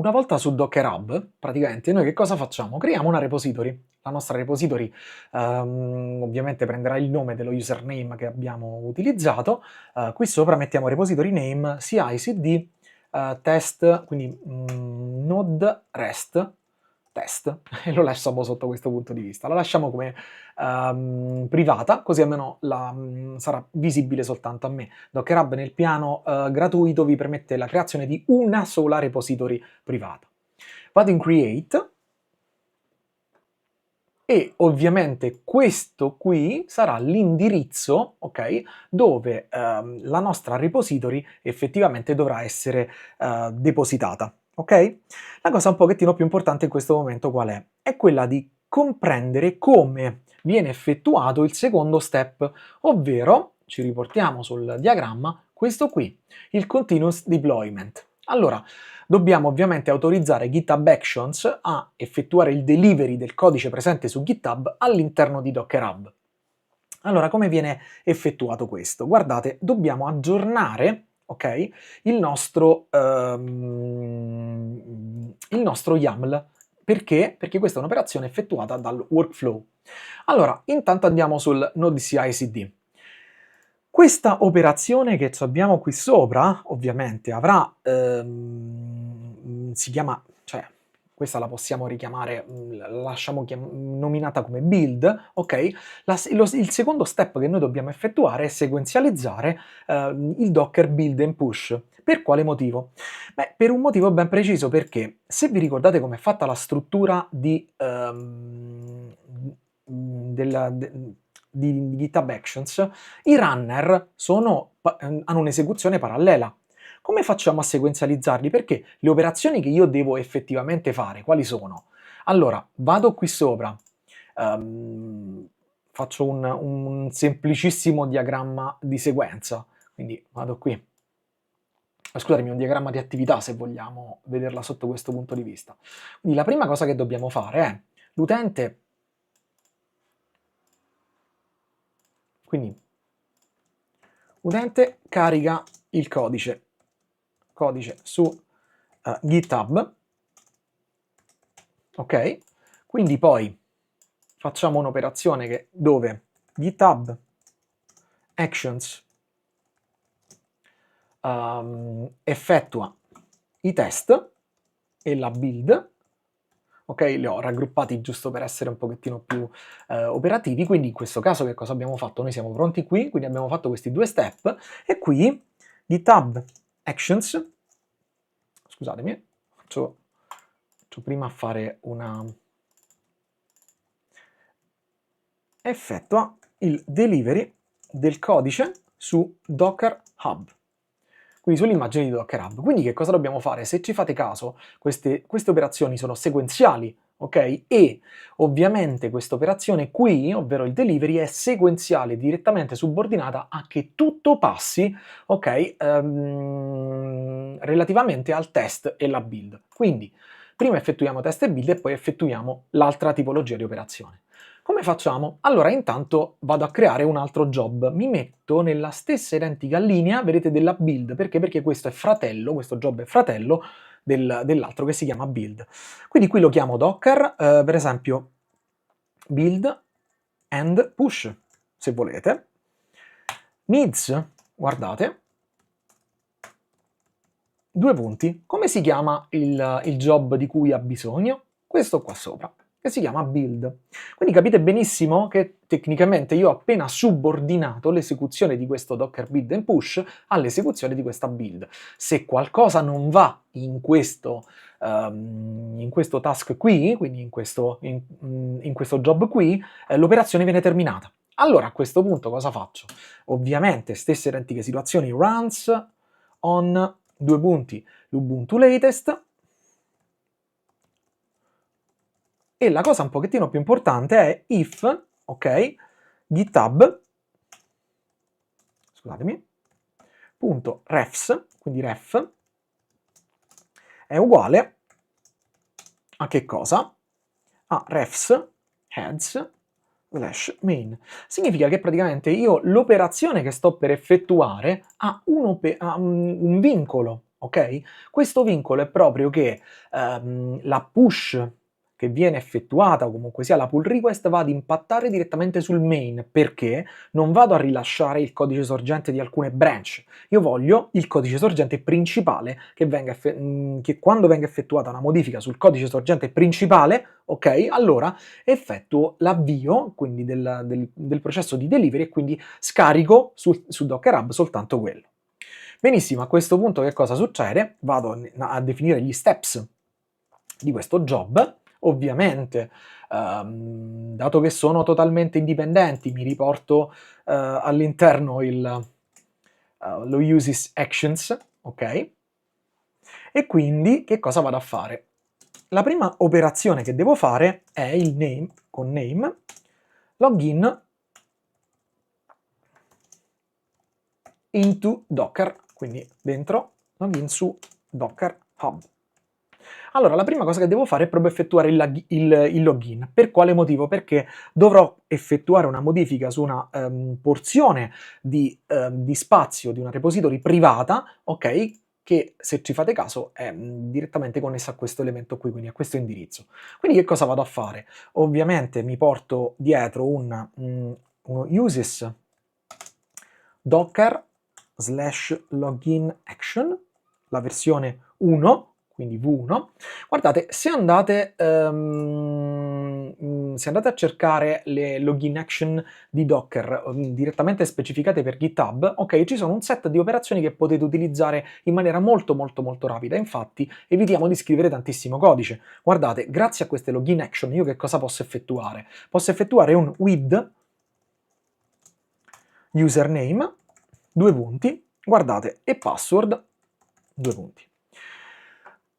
una volta su Docker Hub, praticamente noi che cosa facciamo? Creiamo una repository. La nostra repository ovviamente prenderà il nome dello username che abbiamo utilizzato. Qui sopra mettiamo repository name CI/CD test, quindi node rest test, e lo lasciamo sotto questo punto di vista. La lasciamo come privata, così almeno sarà visibile soltanto a me. Docker Hub nel piano gratuito vi permette la creazione di una sola repository privata. Vado in Create e ovviamente questo qui sarà l'indirizzo, ok, dove la nostra repository effettivamente dovrà essere depositata, ok? La cosa un pochettino più importante in questo momento qual è? È quella di comprendere come viene effettuato il secondo step, ovvero, ci riportiamo sul diagramma, questo qui, il continuous deployment. Allora, dobbiamo ovviamente autorizzare GitHub Actions a effettuare il delivery del codice presente su GitHub all'interno di Docker Hub. Allora, come viene effettuato questo? Guardate, dobbiamo aggiornare, ok, il nostro YAML. Perché? Perché questa è un'operazione effettuata dal workflow. Allora, intanto andiamo sul node CI/CD. Questa operazione che abbiamo qui sopra, ovviamente, avrà, si chiama, cioè, questa la possiamo richiamare, la lasciamo nominata come build, ok? Il secondo step che noi dobbiamo effettuare è sequenzializzare il Docker build and push. Per quale motivo? Beh, per un motivo ben preciso, perché se vi ricordate com'è fatta la struttura di GitHub Actions, i runner hanno un'esecuzione parallela. Come facciamo a sequenzializzarli? Perché le operazioni che io devo effettivamente fare, quali sono? Allora, vado qui sopra, faccio un semplicissimo diagramma di sequenza, quindi vado qui. Scusatemi, un diagramma di attività se vogliamo vederla sotto questo punto di vista. Quindi la prima cosa che dobbiamo fare è l'utente. Quindi utente carica il codice su GitHub, ok? Quindi poi facciamo un'operazione dove GitHub Actions effettua i test e la build, ok? Li ho raggruppati giusto per essere un pochettino più operativi, quindi in questo caso che cosa abbiamo fatto? Noi siamo pronti qui, quindi abbiamo fatto questi due step e qui GitHub Actions, scusatemi, faccio prima a fare una, effettua il delivery del codice su Docker Hub, quindi sull'immagine di Docker Hub. Quindi che cosa dobbiamo fare? Se ci fate caso, queste operazioni sono sequenziali, ok? E ovviamente questa operazione qui, ovvero il delivery, è sequenziale, direttamente subordinata a che tutto passi, ok? Relativamente al test e la build. Quindi prima effettuiamo test e build e poi effettuiamo l'altra tipologia di operazione. Come facciamo? Allora intanto vado a creare un altro job, mi metto nella stessa identica linea, vedete, della build, perché? Perché questo è fratello, questo job è fratello dell'altro che si chiama build. Quindi qui lo chiamo Docker, per esempio build and push, se volete. Needs, guardate, due punti, come si chiama il job di cui ha bisogno? Questo qua sopra, che si chiama build. Quindi capite benissimo che tecnicamente io ho appena subordinato l'esecuzione di questo Docker build and push all'esecuzione di questa build. Se qualcosa non va in questo task qui, quindi in questo job qui, l'operazione viene terminata. Allora a questo punto cosa faccio? Ovviamente stesse identiche situazioni, runs on due punti l'Ubuntu latest, e la cosa un pochettino più importante è if, ok, GitHub, scusatemi, punto refs, quindi ref, è uguale a che cosa? A refs heads /main. Significa che praticamente io l'operazione che sto per effettuare ha un vincolo, ok? Questo vincolo è proprio che la push che viene effettuata, o comunque sia la pull request, va ad impattare direttamente sul main, perché non vado a rilasciare il codice sorgente di alcune branch. Io voglio il codice sorgente principale che quando venga effettuata una modifica sul codice sorgente principale, ok, allora effettuo l'avvio quindi del processo di delivery e quindi scarico su Docker Hub soltanto quello. Benissimo, a questo punto che cosa succede? Vado a definire gli steps di questo job. Ovviamente, dato che sono totalmente indipendenti, mi riporto all'interno lo uses actions, ok? E quindi che cosa vado a fare? La prima operazione che devo fare è il name, con name, login into Docker, quindi dentro login su Docker Hub. Allora, la prima cosa che devo fare è proprio effettuare il login. Per quale motivo? Perché dovrò effettuare una modifica su una porzione di spazio di una repository privata, ok? Che se ci fate caso è direttamente connessa a questo elemento qui, quindi a questo indirizzo. Quindi che cosa vado a fare? Ovviamente mi porto dietro uno uses docker / login action, la versione 1, quindi V1. Guardate, se andate a cercare le login action di Docker direttamente specificate per GitHub, ok, ci sono un set di operazioni che potete utilizzare in maniera molto molto molto rapida. Infatti evitiamo di scrivere tantissimo codice. Guardate, grazie a queste login action io che cosa posso effettuare? Posso effettuare un with username, due punti, guardate, e password, due punti.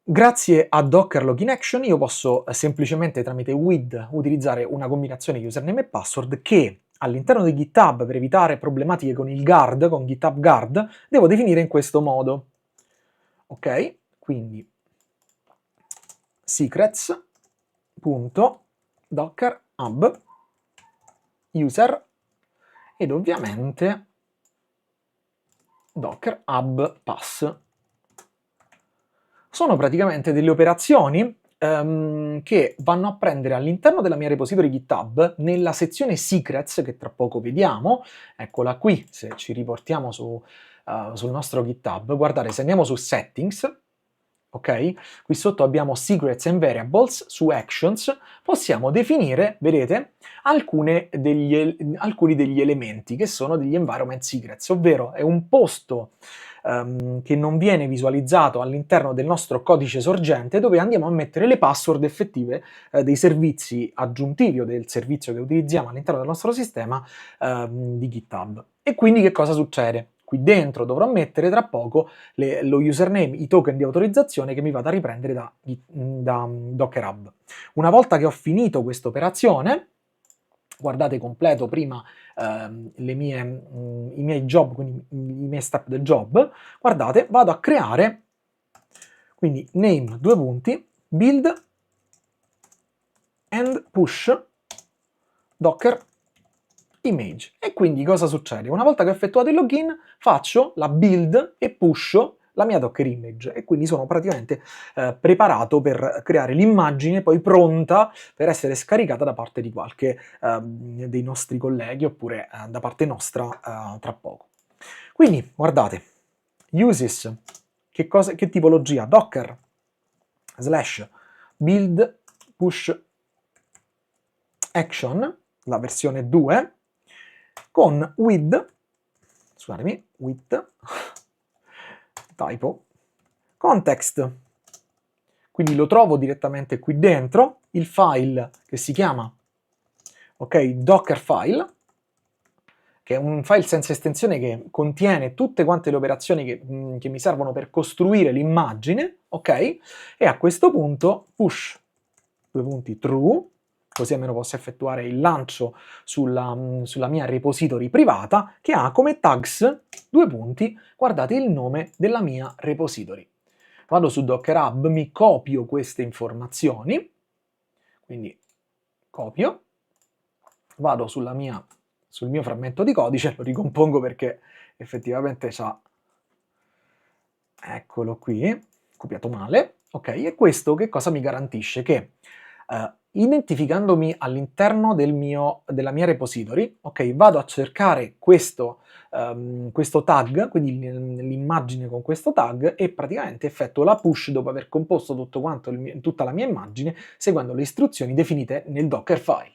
Grazie a Docker Login Action io posso semplicemente tramite with utilizzare una combinazione username e password che all'interno di GitHub, per evitare problematiche con il guard, con GitHub Guard, devo definire in questo modo. Ok? Quindi secrets.docker hub user ed ovviamente Docker Hub Pass. Sono praticamente delle operazioni che vanno a prendere all'interno della mia repository GitHub, nella sezione Secrets, che tra poco vediamo, eccola qui, se ci riportiamo sul nostro GitHub, guardate, se andiamo su Settings, ok? Qui sotto abbiamo Secrets and Variables, su Actions, possiamo definire, vedete, alcuni degli elementi che sono degli environment secrets, ovvero è un posto che non viene visualizzato all'interno del nostro codice sorgente dove andiamo a mettere le password effettive dei servizi aggiuntivi o del servizio che utilizziamo all'interno del nostro sistema di GitHub. E quindi che cosa succede? Qui dentro dovrò mettere tra poco lo username, i token di autorizzazione che mi vado a riprendere da Docker Hub. Una volta che ho finito questa operazione, guardate, completo prima i miei job, quindi i miei step del job, guardate, vado a creare, quindi name, due punti, build and push docker image. E quindi cosa succede? Una volta che ho effettuato il login, faccio la build e pusho la mia Docker image e quindi sono praticamente preparato per creare l'immagine poi pronta per essere scaricata da parte di qualche dei nostri colleghi oppure da parte nostra tra poco. Quindi guardate, uses, che tipologia? Docker / build push action, la versione 2, con scusatemi, typo, context. Quindi lo trovo direttamente qui dentro, il file che si chiama, ok, Dockerfile, che è un file senza estensione che contiene tutte quante le operazioni che mi servono per costruire l'immagine, ok? E a questo punto push, due punti, true, così almeno posso effettuare il lancio sulla mia repository privata, che ha come tags, due punti, guardate il nome della mia repository. Vado su Docker Hub, mi copio queste informazioni, quindi copio, vado sul mio frammento di codice, lo ricompongo perché effettivamente c'ha Eccolo qui, copiato male, ok? E questo che cosa mi garantisce? Che identificandomi all'interno della mia repository, ok, vado a cercare questo tag, quindi l'immagine con questo tag, e praticamente effettuo la push dopo aver composto tutto quanto tutta la mia immagine, seguendo le istruzioni definite nel Dockerfile.